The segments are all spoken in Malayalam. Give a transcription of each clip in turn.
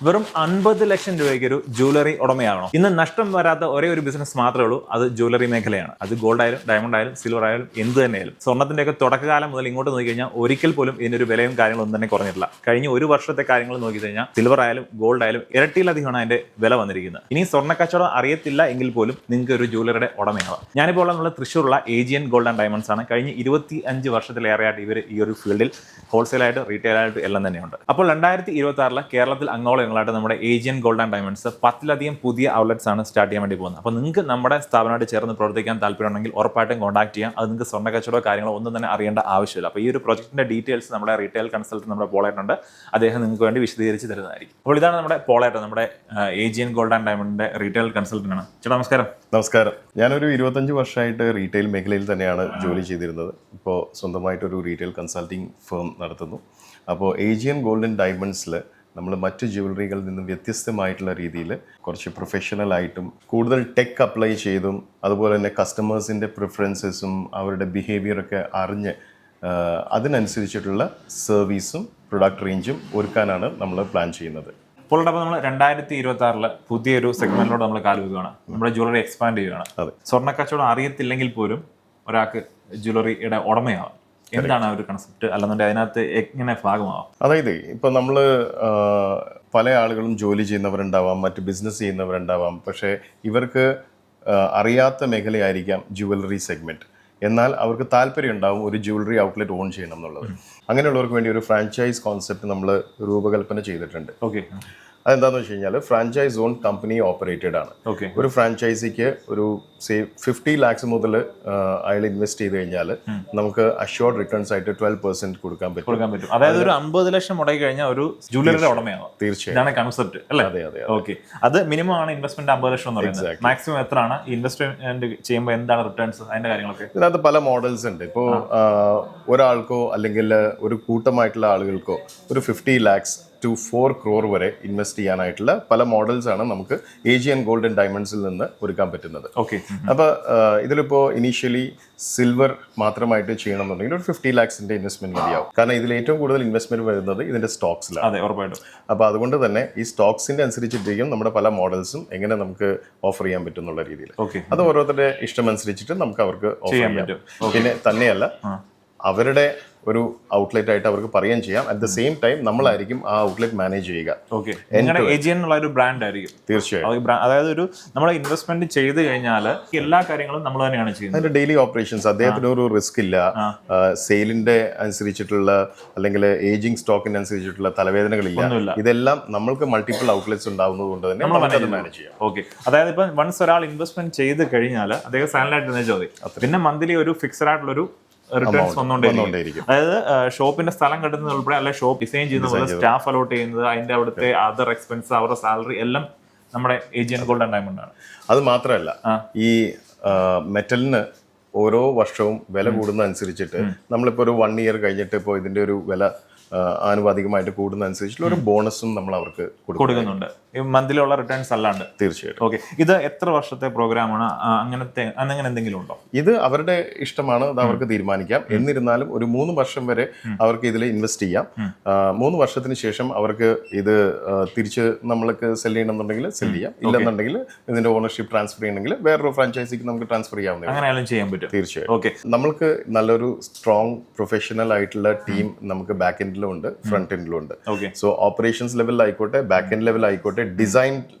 വെറും 50 ലക്ഷം രൂപയ്ക്ക് ഒരു ജ്വല്ലറി ഉടമയാകണം. ഇന്ന് നഷ്ടം വരാത്ത ഒരേ ഒരു ബിസിനസ് മാത്രമേ ഉള്ളൂ, അത് ജ്വല്ലറി മേഖലയാണ്. അത് ഗോൾഡ് ആയാലും ഡയമണ്ട് ആയാലും സിൽവർ ആയാലും എന്ത് തന്നെയായാലും. സ്വർണ്ണത്തിന്റെയൊക്കെ തുടക്കകാലം മുതൽ ഇങ്ങോട്ട് നോക്കിക്കഴിഞ്ഞാൽ ഒരിക്കൽ പോലും ഇതിന്റെ ഒരു വിലയും കാര്യങ്ങളും ഒന്നും തന്നെ കുറഞ്ഞിട്ടില്ല. കഴിഞ്ഞ ഒരു വർഷത്തെ കാര്യങ്ങൾ നോക്കി കഴിഞ്ഞാൽ സിൽവർ ആയാലും ഗോൾഡ് ആയാലും ഇരട്ടിയിലധികമാണ് അതിന്റെ വില വന്നിരിക്കുന്നത്. ഇനി സ്വർണ്ണ കച്ചവടം അറിയത്തില്ല എങ്കിൽ പോലും നിങ്ങൾക്ക് ഒരു ജ്വല്ലറിയുടെ ഉടമയാവാം. ഞാനിപ്പോൾ ഉള്ള തൃശ്ശൂരുള്ള ഏജിയൻ ഗോൾഡ് ആൻഡ് ഡയമണ്ട്സ് ആണ്. കഴിഞ്ഞ 25 വർഷത്തിലേറെയായിട്ട് ഇവർ ഈ ഒരു ഫീൽഡിൽ ഹോൾസെയിലായിട്ട് റീറ്റെയിലായിട്ട് എല്ലാം തന്നെയുണ്ട്. അപ്പോൾ 2026 കേരളത്തിൽ അങ്ങോളങ്ങളായിട്ട് നമ്മുടെ ഏജിയൻ ഗോൾഡ് ആൻഡ് ഡയമണ്ട്സ് 10ലധികം പുതിയ ഔട്ട്ലെറ്റ്സ് ആണ് സ്റ്റാർട്ട് ചെയ്യാൻ വേണ്ടി പോകുന്നത്. അപ്പോൾ നിങ്ങൾക്ക് നമ്മുടെ സ്ഥാപനമായിട്ട് ചേർന്ന് പ്രവർത്തിക്കാൻ താല്പര്യമുണ്ടെങ്കിൽ ഉറപ്പായിട്ടും കോൺടാക്ട് ചെയ്യാം. അത് നിങ്ങൾക്ക് സ്വർണ്ണ കച്ചവടമോ കാര്യങ്ങളോ ഒന്നും തന്നെ അറിയേണ്ട ആവശ്യമില്ല. അപ്പോൾ ഈ ഒരു പ്രോജക്റ്റിന്റെ ഡീറ്റെയിൽസ് നമ്മുടെ റീറ്റെയിൽ കൺസൾട്ടന്റ് നമ്മുടെ പോളായിട്ടുണ്ട്, അദ്ദേഹം നിങ്ങൾക്ക് വേണ്ടി വിശദീകരിച്ച് തരുന്നതായിരിക്കും. അപ്പോൾ ഇതാണ് നമ്മുടെ പോളായിട്ട്, നമ്മുടെ ഏജിയൻ ഗോൾഡ് ആൻഡ് ഡയമണ്ടിന്റെ റീറ്റെയിൽ കൺസൾട്ടന്റ് ആണ്. ചേട്ടാ നമസ്കാരം. നമസ്കാരം. ഞാനൊരു 25 വർഷമായിട്ട് റീറ്റെയിൽ മേഖലയിൽ തന്നെയാണ് ജോലി ചെയ്തിരുന്നത്. ഇപ്പോൾ സ്വന്തമായിട്ടൊരു റീറ്റെയിൽ കൺസൾട്ടിങ് ഫേം നടത്തുന്നു. അപ്പോൾ ഏജിയൻ ഗോൾഡ് ആൻഡ് ഡയമണ്ട്സിൽ നമ്മൾ മറ്റ് ജ്വല്ലറികളിൽ നിന്നും വ്യത്യസ്തമായിട്ടുള്ള രീതിയിൽ കുറച്ച് പ്രൊഫഷണലായിട്ടും കൂടുതൽ ടെക് അപ്ലൈ ചെയ്തും അതുപോലെ തന്നെ കസ്റ്റമേഴ്സിൻ്റെ പ്രിഫറൻസസും അവരുടെ ബിഹേവിയറൊക്കെ അറിഞ്ഞ് അതിനനുസരിച്ചിട്ടുള്ള സർവീസും പ്രൊഡക്റ്റ് റേഞ്ചും ഒരുക്കാനാണ് നമ്മൾ പ്ലാൻ ചെയ്യുന്നത്. ഇപ്പോൾ നമ്മൾ 2026 പുതിയൊരു സെഗ്മെന്റിലോട് നമ്മൾ കാലുവെക്കുകയാണ്. നമ്മുടെ ജ്വല്ലറി എക്സ്പാൻഡ് ചെയ്യുകയാണ്. അതെ. സ്വർണ്ണ കച്ചവടം അറിയത്തില്ലെങ്കിൽ പോലും ഒരാൾക്ക് ജ്വല്ലറിയുടെ ഉടമയാവാം. എന്താണ് ആ ഒരു കൺസെപ്റ്റ്, അല്ലെന്നുണ്ടെങ്കിൽ അതിനകത്ത് എങ്ങനെ ഭാഗമാവാം? അതായത് ഇപ്പം നമ്മൾ പല ആളുകളും ജോലി ചെയ്യുന്നവരുണ്ടാവാം, മറ്റ് ബിസിനസ് ചെയ്യുന്നവരുണ്ടാവാം. പക്ഷേ ഇവർക്ക് അറിയാത്ത മേഖലയായിരിക്കാം ജ്വല്ലറി സെഗ്മെന്റ്. എന്നാൽ അവർക്ക് താല്പര്യം ഉണ്ടാവും ഒരു ജ്വല്ലറി ഔട്ട്ലെറ്റ് ഓൺ ചെയ്യണം എന്നുള്ളത്. അങ്ങനെയുള്ളവർക്ക് വേണ്ടി ഒരു ഫ്രാഞ്ചൈസ് കോൺസെപ്റ്റ് നമ്മൾ രൂപകൽപ്പന ചെയ്തിട്ടുണ്ട്. ഓക്കെ. അതെന്താണെന്ന് വെച്ച് കഴിഞ്ഞാൽ ഫ്രാഞ്ചൈസ് ഓൺ കമ്പനി ഓപ്പറേറ്റഡ് ആണ്. ഒരു ഫ്രാഞ്ചൈസിക്ക് ഒരു 50 lakhs മുതൽ അയാൾ ഇൻവെസ്റ്റ് ചെയ്ത് കഴിഞ്ഞാൽ നമുക്ക് അഷ്യോർഡ് റിട്ടേൺസ് ആയിട്ട് 12% കൊടുക്കാൻ പറ്റും. അതായത് ഒരു 50 ലക്ഷം മുടക്കി കഴിഞ്ഞാൽ ഒരു ജ്വല്ലറിയുടെ ഉടമയാവാം. തീർച്ചയായും. ഇതാണ് കൺസെപ്റ്റ് അല്ലേ? അതെ അതെ. ഓക്കെ. അത് മിനിമം ആണ് ഇൻവെസ്റ്റ്മെന്റ് 50 ലക്ഷം എന്ന് പറയുന്നത്. മാക്സിമം എത്രയാണ് ഇൻവെസ്റ്റ്മെന്റ് ചെയ്യുമ്പോൾ എന്താണ് റിട്ടേൺസ്, അതിന്റെ കാര്യങ്ങളൊക്കെ? ഇതിനകത്ത് പല മോഡൽസ് ഉണ്ട്. ഇപ്പോൾ ഒരാൾക്കോ അല്ലെങ്കിൽ ഒരു കൂട്ടമായിട്ടുള്ള ആളുകൾക്കോ ഒരു 50 lakhs to 4 crore വരെ ഇൻവെസ്റ്റ് ചെയ്യാനായിട്ടുള്ള പല മോഡൽസ് ആണ് നമുക്ക് ഏജിയൻ ഗോൾഡ് ആൻഡ് ഡയമണ്ട്സിൽ നിന്ന് ഒരുക്കാൻ പറ്റുന്നത്. ഓക്കെ. അപ്പോൾ ഇതിലിപ്പോൾ ഇനീഷ്യലി സിൽവർ മാത്രമായിട്ട് ചെയ്യണമെന്നുണ്ടെങ്കിൽ ഒരു 50 lakhsന്റെ ഇൻവെസ്റ്റ്മെന്റ് മതിയാവും. കാരണം ഇതിൽ ഏറ്റവും കൂടുതൽ ഇൻവെസ്റ്റ്മെന്റ് വരുന്നത് ഇതിന്റെ സ്റ്റോക്സിലാണ്. അതെ, ഉറപ്പായിട്ടും. അപ്പോൾ അതുകൊണ്ട് തന്നെ ഈ സ്റ്റോക്സിന്റെ അനുസരിച്ചിട്ടിരിക്കും നമ്മുടെ പല മോഡൽസും എങ്ങനെ നമുക്ക് ഓഫർ ചെയ്യാൻ പറ്റും എന്നുള്ള രീതിയിൽ. അത് ഓരോരുത്തരുടെ ഇഷ്ടമനുസരിച്ചിട്ട് നമുക്ക് അവർക്ക് ഓഫർ ചെയ്യാൻ പറ്റും. പിന്നെ തന്നെയല്ല, അവരുടെ ഒരു ഔട്ട്ലെറ്റ് ആയിട്ട് അവർക്ക് പറയുകയും ചെയ്യാം. അറ്റ് ദ സെയിം ടൈം നമ്മളായിരിക്കും ആ ഔട്ട്ലെറ്റ് മാനേജ് ചെയ്യുക. ഓക്കെ. ഏജിയൻ എന്നുള്ള ഒരു ബ്രാൻഡ് ആയിരിക്കും. തീർച്ചയായും. അതായത് ഒരു നമ്മൾ ഇൻവെസ്റ്റ്മെന്റ് ചെയ്ത് കഴിഞ്ഞാൽ എല്ലാ കാര്യങ്ങളും നമ്മൾ തന്നെയാണ് ചെയ്യുന്നത്. അതിന്റെ ഡെയിലി ഓപ്പറേഷൻസ്, അദ്ദേഹത്തിന് ഒരു റിസ്ക് ഇല്ല. സെയിലിന്റെ അനുസരിച്ചിട്ടുള്ള അല്ലെങ്കിൽ ഏജിംഗ് സ്റ്റോക്കിന്റെ അനുസരിച്ചിട്ടുള്ള തലവേദനകളില്ല. ഇതെല്ലാം നമ്മൾക്ക് മൾട്ടിപ്പിൾ ഔട്ട്ലെറ്റ്സ് ഉണ്ടാവുന്നത് കൊണ്ട് തന്നെ നമ്മൾ മാനേജ് ചെയ്യാം. ഓക്കെ. അതായത് ഇപ്പം വൺസ് ഒരാൾ ഇൻവെസ്റ്റ്മെന്റ് ചെയ്ത് കഴിഞ്ഞാൽ അദ്ദേഹം സാലറി ചോദ്യം, പിന്നെ മന്ത്ലി ഒരു ഫിക്സഡ് ആയിട്ടുള്ള ഒരു റിട്ടേൺസ് വന്നുകൊണ്ടേയിരിക്കും. അതായത് ഷോപ്പിന്റെ സ്ഥലം കെട്ടുന്നത് ഉൾപ്പെടെ, അല്ലെ ഷോപ്പ് ഡിസൈൻ ചെയ്യുന്നത്, സ്റ്റാഫ് അലോട്ട് ചെയ്യുന്നത്, അതിന്റെ അവിടുത്തെ അതർ എക്സ്പെൻസ്, അവരുടെ സാലറി എല്ലാം നമ്മുടെ ഏജിയൻ ഗോൾഡ് ആൻഡ് ഡയമണ്ട് ആണ്. അത് മാത്രമല്ല, ഈ മെറ്റലിന് ഓരോ വർഷവും വില കൂടുന്ന അനുസരിച്ചിട്ട് നമ്മളിപ്പോൾ ഒരു 1 year കഴിഞ്ഞിട്ട് ഇപ്പോൾ ഇതിന്റെ ഒരു വില ആനുപാതികമായിട്ട് കൂടുന്ന അനുസരിച്ചുള്ള ഒരു ബോണസും നമ്മൾ അവർക്ക് കൊടുക്കുന്നുണ്ട്. മന്ത്ലിയുള്ള റിട്ടേൺസ് അല്ലാണ്ട്. തീർച്ചയായിട്ടും. ഓക്കെ. ഇത് എത്ര വർഷത്തെ പ്രോഗ്രാമാണ്? അങ്ങനെ എന്തെങ്കിലും ഉണ്ടോ? ഇത് അവരുടെ ഇഷ്ടമാണ്, അത് അവർക്ക് തീരുമാനിക്കാം. എന്നിരുന്നാലും ഒരു 3 വർഷം വരെ അവർക്ക് ഇതിൽ ഇൻവെസ്റ്റ് ചെയ്യാം. 3 വർഷത്തിന് ശേഷം അവർക്ക് ഇത് തിരിച്ച് നമ്മൾക്ക് സെല് ചെയ്യണമെന്നുണ്ടെങ്കിൽ സെല് ചെയ്യാം. ഇല്ലെന്നുണ്ടെങ്കിൽ ഇതിന്റെ ഓണർഷിപ്പ് ട്രാൻസ്ഫർ ചെയ്യണമെങ്കിൽ വേറൊരു ഫ്രാഞ്ചൈസിക്ക് നമുക്ക് ട്രാൻസ്ഫർ ചെയ്യാവുന്നതാണ്. അങ്ങനെയാലും ചെയ്യാൻ പറ്റും. തീർച്ചയായും. ഓക്കെ. നമ്മൾക്ക് നല്ലൊരു സ്ട്രോങ് പ്രൊഫഷണൽ ആയിട്ടുള്ള ടീം നമുക്ക് ബാക്ക് എൻഡിലും ഉണ്ട്, ഫ്രണ്ട് എൻഡിലും ഉണ്ട്. സോ ഓപ്പറേഷൻസ് ലെവൽ ആയിക്കോട്ടെ, ബാക്ക് എൻഡ് ലെവൽ ആയിക്കോട്ടെ, ഡിസൈൻ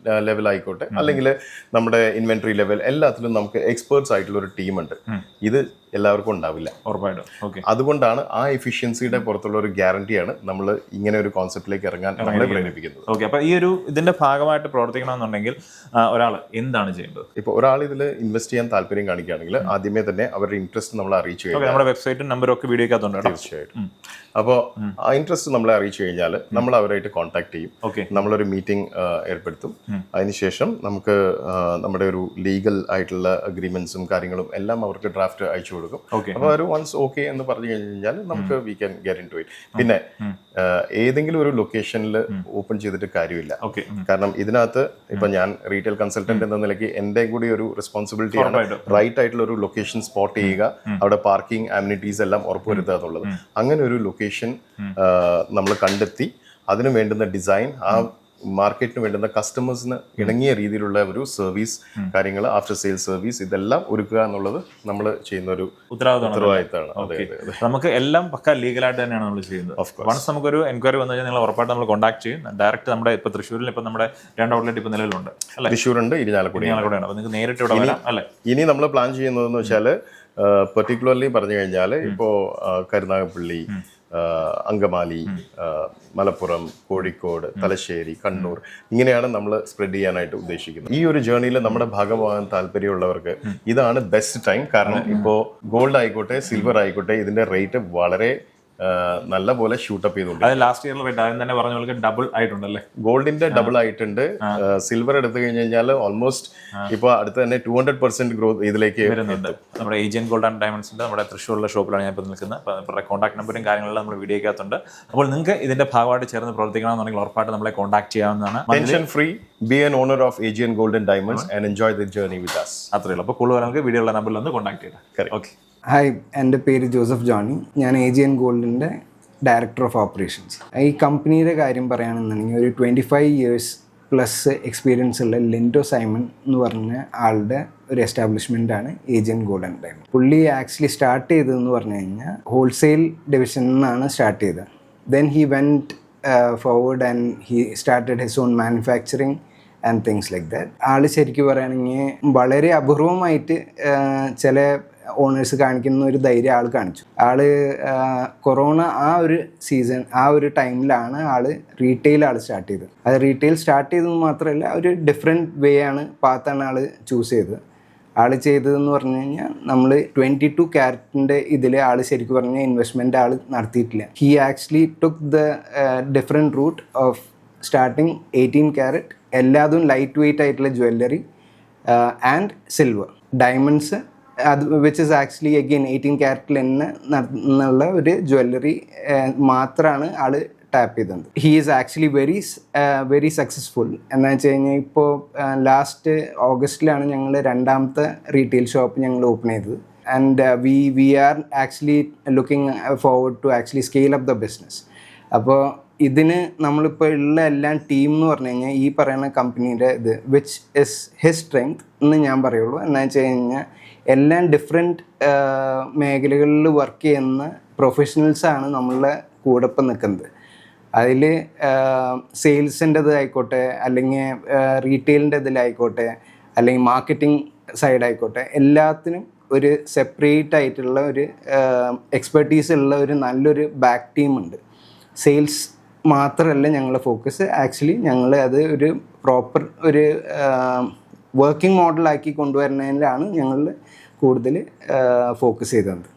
ലെവൽ ആയിക്കോട്ടെ, അല്ലെങ്കിൽ നമ്മുടെ ഇൻവെന്ററി ലെവൽ, എല്ലാത്തിലും നമുക്ക് എക്സ്പേർട്സ് ആയിട്ടുള്ള ഒരു ടീം ഉണ്ട്. ഇത് എല്ലാവർക്കും ഉണ്ടാവില്ല. അതുകൊണ്ടാണ് ആ എഫിഷ്യൻസിയുടെ പുറത്തുള്ള ഒരു ഗ്യാരണ്ടിയാണ് നമ്മൾ ഇങ്ങനെ ഒരു കോൺസെപ്റ്റിലേക്ക് ഇറങ്ങാൻ നമ്മളെ പ്രേരിപ്പിക്കുന്നത്. ഓക്കെ. അപ്പോൾ ഈ ഒരു ഇതിന്റെ ഭാഗമായിട്ട് പ്രവർത്തിക്കണമെന്നുണ്ടെങ്കിൽ ഒരാൾ എന്താണ് ചെയ്യേണ്ടത്? ഇപ്പോൾ ഒരാൾ ഇതിൽ ഇൻവെസ്റ്റ് ചെയ്യാൻ താല്പര്യം കാണിക്കുകയാണെങ്കിൽ ആദ്യമേ തന്നെ അവരുടെ ഇൻട്രസ്റ്റ് നമ്മളെ അറിയിച്ചു കഴിഞ്ഞാൽ, നമ്മുടെ വെബ്സൈറ്റും നമ്പറും ഒക്കെ വീഡിയോക്കകത്തുണ്ട്. തീർച്ചയായിട്ടും. അപ്പോൾ ആ ഇൻട്രസ്റ്റ് നമ്മളെ അറിയിച്ചു കഴിഞ്ഞാൽ നമ്മൾ അവരായിട്ട് കോൺടാക്ട് ചെയ്യും. നമ്മളൊരു മീറ്റിംഗ് ഏർപ്പെടുത്തും. അതിനുശേഷം നമുക്ക് നമ്മുടെ ഒരു ലീഗൽ ആയിട്ടുള്ള അഗ്രിമെന്റ്സും കാര്യങ്ങളും എല്ലാം അവർക്ക് ഡ്രാഫ്റ്റ് അയച്ചു കൊടുക്കും. അപ്പോൾ ഒരു വൺസ് ഓക്കെ എന്ന് പറഞ്ഞു കഴിഞ്ഞാൽ നമുക്ക് we can get into it. പിന്നെ ഏതെങ്കിലും ഒരു ലൊക്കേഷനിൽ ഓപ്പൺ ചെയ്തിട്ട് കാര്യമില്ല. കാരണം ഇതിനകത്ത് ഇപ്പൊ ഞാൻ റീറ്റെയിൽ കൺസൾട്ടന്റ് എന്ന നിലയ്ക്ക് എന്റെ കൂടി ഒരു റെസ്പോൺസിബിലിറ്റി ആണ് റൈറ്റ് ആയിട്ടുള്ള ഒരു ലൊക്കേഷൻ സ്പോട്ട് ചെയ്യുക, അവിടെ പാർക്കിംഗ് അമ്യൂണിറ്റീസ് എല്ലാം ഉറപ്പുവരുത്തുക എന്നുള്ളത്. അങ്ങനെ ഒരു ലൊക്കേഷൻ നമ്മൾ കണ്ടെത്തി അതിന് വേണ്ടുന്ന ഡിസൈൻ, ആ മാർക്കറ്റിന് വേണ്ടുന്ന കസ്റ്റമേഴ്സിന് ഇണങ്ങിയ രീതിയിലുള്ള ഒരു സർവീസ് കാര്യങ്ങൾ, ആഫ്റ്റർ സെയിൽ സർവീസ് ഇതെല്ലാം ഒരുക്കുക എന്നുള്ളത് നമ്മൾ ചെയ്യുന്ന ഒരു ഉത്തരവാദിത്തമാണ്. അതെ അതെ അതെ. നമുക്ക് എല്ലാം പക്ക ലീഗലായിട്ട് തന്നെയാണ് നമ്മൾ ചെയ്യുന്നത്. വൺസ് നമുക്കൊരു എൻക്വയറി വന്നു കഴിഞ്ഞാൽ നിങ്ങൾ ഉറപ്പായിട്ട് നമ്മൾ കോൺടാക്ട് ചെയ്യും. ഡയറക്റ്റ് നമ്മുടെ ഇപ്പോൾ തൃശ്ശൂരിൽ ഇപ്പോൾ നമ്മുടെ 2 ഔട്ട്ലെറ്റ് ഇപ്പോൾ നിലവിലുണ്ട് അല്ലേ? തൃശ്ശൂരുണ്ട്, ഇരിഞ്ഞാലക്കുടിയാണ്. അപ്പോൾ നിങ്ങൾക്ക് നേരിട്ട് ഇവിടെ വരാം അല്ലേ? ഇനി നമ്മൾ പ്ലാൻ ചെയ്യുന്നതെന്ന് വെച്ചാൽ പെർട്ടിക്കുലർലി പറഞ്ഞു കഴിഞ്ഞാൽ ഇപ്പോൾ കരുനാഗപ്പള്ളി, അങ്കമാലി, മലപ്പുറം, കോഴിക്കോട്, തലശ്ശേരി, കണ്ണൂർ ഇങ്ങനെയാണ് നമ്മൾ സ്പ്രെഡ് ചെയ്യാനായിട്ട് ഉദ്ദേശിക്കുന്നത്. ഈ ഒരു ജേർണിയിൽ നമ്മുടെ ഭാഗമാകാൻ താല്പര്യമുള്ളവർക്ക് ഇതാണ് ബെസ്റ്റ് ടൈം. കാരണം ഇപ്പോൾ ഗോൾഡ് ആയിക്കോട്ടെ സിൽവർ ആയിക്കോട്ടെ ഇതിന്റെ റേറ്റ് വളരെ നല്ല പോലെ ഷൂട്ടപ്പ് ചെയ്തുകൊണ്ട് ലാസ്റ്റ് ഇയറിൽ റേറ്റ് ആദ്യം തന്നെ പറഞ്ഞ ഡബിൾ ആയിട്ടുണ്ടല്ലേ? ഗോൾഡിന്റെ ഡബിൾ ആയിട്ടുണ്ട്. സിൽവർ എടുത്തു കഴിഞ്ഞ് കഴിഞ്ഞാൽ ഓൾമോസ്റ്റ് ഇപ്പൊ അടുത്ത് തന്നെ 200% ഗ്രോത്ത് ഇതിലേക്ക് വരുന്നുണ്ട്. നമ്മുടെ ഏജിയൻ ഗോൾഡ് ആൻഡ് ഡയമണ്ട്സിന്റെ നമ്മുടെ തൃശ്ശൂരിലെ ഷോപ്പിലാണ് ഞാൻ ഇപ്പോൾ നിൽക്കുന്നത്. അപ്പോൾ കോൺടാക്ട് നമ്പറും കാര്യങ്ങളെല്ലാം നമ്മൾ വീഡിയോക്കകത്തുണ്ട്. അപ്പോൾ നിങ്ങൾക്ക് ഇതിന്റെ ഭാഗമായിട്ട് ചേർന്ന് പ്രവർത്തിക്കണമെന്നുണ്ടെങ്കിൽ ഉറപ്പായിട്ട് നമ്മളെ കോൺടാക്ട് ചെയ്യാവുന്നതാണ്. Tension free, be an owner of Aegean gold and diamonds and enjoy the journey with us. അത്രയേ ഉള്ളൂ. അപ്പോൾ കൂടുതൽ നമുക്ക് വീഡിയോയുള്ള നമ്പറിൽ ഒന്ന് കോൺടാക്ട് ചെയ്യാം. ഓക്കെ. ഹായ്, എൻ്റെ പേര് ജോസഫ് ജോണി. ഞാൻ ഏജിയൻ ഗോൾഡിൻ്റെ ഡയറക്ടർ ഓഫ് ഓപ്പറേഷൻസ്. ഈ കമ്പനിയുടെ കാര്യം പറയുകയാണെന്നുണ്ടെങ്കിൽ ഒരു 25 ഇയേഴ്സ് പ്ലസ് എക്സ്പീരിയൻസ് ഉള്ള ലിൻഡോ സൈമൺ എന്ന് പറഞ്ഞ ആളുടെ ഒരു എസ്റ്റാബ്ലിഷ്മെൻ്റാണ് ഏജിയൻ ഗോൾഡ് ആൻഡ് ഡയമണ്ട്. പുള്ളി ആക്ച്വലി സ്റ്റാർട്ട് ചെയ്തതെന്ന് പറഞ്ഞു കഴിഞ്ഞാൽ ഹോൾസെയിൽ ഡിവിഷനിൽ നിന്നാണ് സ്റ്റാർട്ട് ചെയ്തത്. Then he went forward and he started his own manufacturing and things like that. ആൾ ശരിക്കും പറയുകയാണെങ്കിൽ വളരെ അപൂർവമായിട്ട് ചില ഓണേഴ്സ് കാണിക്കുന്ന ഒരു ധൈര്യം ആൾ കാണിച്ചു. കൊറോണ ആ ഒരു സീസൺ, ആ ഒരു ടൈമിലാണ് റീറ്റെയിൽ സ്റ്റാർട്ട് ചെയ്തത്. അത് റീറ്റെയിൽ സ്റ്റാർട്ട് ചെയ്തതെന്ന് മാത്രമല്ല ഒരു ഡിഫറെൻറ്റ് വേ ആണ്, പാത്താണ് ചൂസ് ചെയ്തത്. ചെയ്തതെന്ന് പറഞ്ഞു കഴിഞ്ഞാൽ നമ്മൾ 22 ക്യാരറ്റിൻ്റെ ഇതിൽ ശരിക്കും പറഞ്ഞാൽ ഇൻവെസ്റ്റ്മെൻറ്റ് നടത്തിയിട്ടില്ല. He actually took the different route of starting 18 carat, എല്ലാതും ലൈറ്റ് വെയ്റ്റ് ആയിട്ടുള്ള ജ്വല്ലറി ആൻഡ് സിൽവർ ഡയമണ്ട്സ്, അത് വിച്ച് ഇസ് ആക്ച്വലി അഗെയിൻ 18 ക്യാരറ്റിൽ തന്നെ എന്നുള്ള ഒരു ജ്വല്ലറി മാത്രമാണ് ടാപ്പ് ചെയ്തത്. He is actually very successful. എന്താ വെച്ച് കഴിഞ്ഞാൽ ഇപ്പോൾ ലാസ്റ്റ് ഓഗസ്റ്റിലാണ് ഞങ്ങൾ 2ാമത്തെ റീറ്റെയിൽ ഷോപ്പ് ഞങ്ങൾ ഓപ്പൺ ചെയ്തത്. And we are actually looking forward to actually scale up the business. അപ്പോൾ ഇതിന് നമ്മളിപ്പോൾ ഉള്ള എല്ലാം ടീം എന്ന് പറഞ്ഞു കഴിഞ്ഞാൽ ഈ പറയുന്ന കമ്പനിയുടെ ഇത് വിച്ച് ഇസ് ഹിസ് സ്ട്രെങ്ത് എന്ന് ഞാൻ പറയുള്ളൂ. എന്താ വെച്ച് കഴിഞ്ഞാൽ എല്ലാം ഡിഫറെൻറ്റ് മേഖലകളിൽ വർക്ക് ചെയ്യുന്ന പ്രൊഫഷണൽസാണ് നമ്മളുടെ കൂടെ ഇപ്പം നിൽക്കുന്നത്. അതിൽ സെയിൽസിൻ്റെത് ആയിക്കോട്ടെ, അല്ലെങ്കിൽ റീറ്റെയിലിൻ്റെ ഇതിലായിക്കോട്ടെ, അല്ലെങ്കിൽ മാർക്കറ്റിംഗ് സൈഡായിക്കോട്ടെ, എല്ലാത്തിനും ഒരു സെപ്പറേറ്റ് ആയിട്ടുള്ള ഒരു എക്സ്പെർട്ടീസ് ഉള്ള ഒരു നല്ലൊരു ബാക്ക് ടീമുണ്ട്. സെയിൽസ് മാത്രമല്ല ഞങ്ങളുടെ ഫോക്കസ്. ആക്ച്വലി ഞങ്ങൾ അത് ഒരു പ്രോപ്പർ ഒരു വർക്കിംഗ് മോഡലാക്കി കൊണ്ടുവരുന്നതിലാണ് ഞങ്ങൾ കൂടുതൽ ഫോക്കസ് ചെയ്തത്.